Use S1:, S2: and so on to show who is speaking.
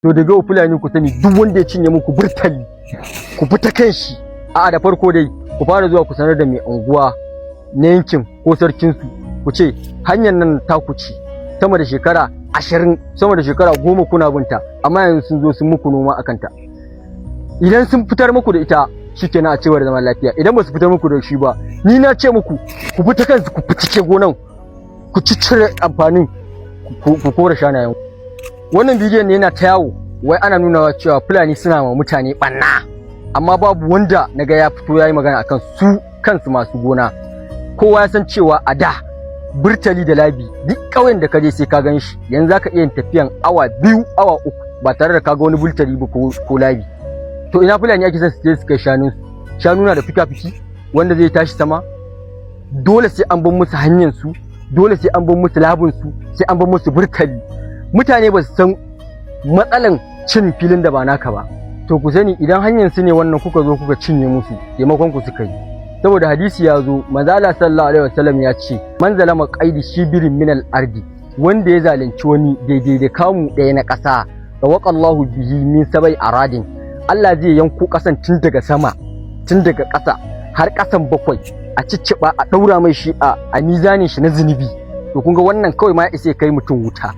S1: to daga Fulani ku sani duk wanda ya cinye muku burtali ku fita kan shi. A'a da farko dai ku fara zuwa ku sanar da mai unguwa na yankin ko sarkin su ku ce hanyar nan ta ku ci sama da shekara 20 sama da shekara 10 kuna binta amma yanzu sun zo sun muku noma akan ta. Idan sun fitar muku da ita shikenan a cewar zaman lafiya, idan ba su fitar muku da shi ba ni na ce muku ku fita kansu ku fitike gonan ku ciccire amfanin ku kora shanayen. Wannan bidiyon ne yana ta yawo wai ana nuna cewa Fulani suna ma mutane banna, amma babu wanda naga ya fito yayi magana akan su kansu masu gona. Kowa ya san cewa a da burtali da labi duk ƙauyen da ka je sai ka gan shi. Yanzu zaka iya tafiyan awa 2 awa 3 ba tare da kaga wani burtali ba ko labi. To ina Fulani ake son su je su kai shanu? Shanu na da fika-fiki wanda zai tashi sama. Dole sai an bar musu hanyar su, dole sai an bar musu labin su, sai an bar musu burtali. Mutane ba su san matsalan cin filin da ba naka ba. To ku sani idan hanyar su ne wannan kuka zo kuka cinye musu, taimakon ku suka yi. Saboda hadisi ya zo, manzo Allah sallallahu alaihi wasallam ya ce man zalama qaidi shibirin minal ardi, wanda ya zalunci wani daidai da kamu ɗaya na ƙasa, tawaqallahu bihi min sabai aradin, Allah zai yanko ƙasan tun daga sama, tun daga ƙasa har ƙasan 7 a cicciba a ɗaura mai shi a mizanin shi na zunubi. To kun ga wannan kawai ma ya isa kai mutum wuta.